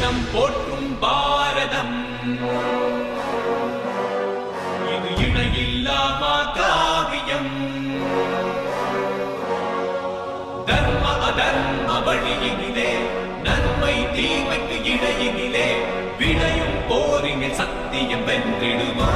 இனம் போற்றும் பாரதம் இது இணையில்லாமா காவியம் தர்ம அதர்ம வழியினிலே நன்மை தீமைக்கு இடையினிலே விளையும் போரினில் சத்தியம் வென்றிடுமா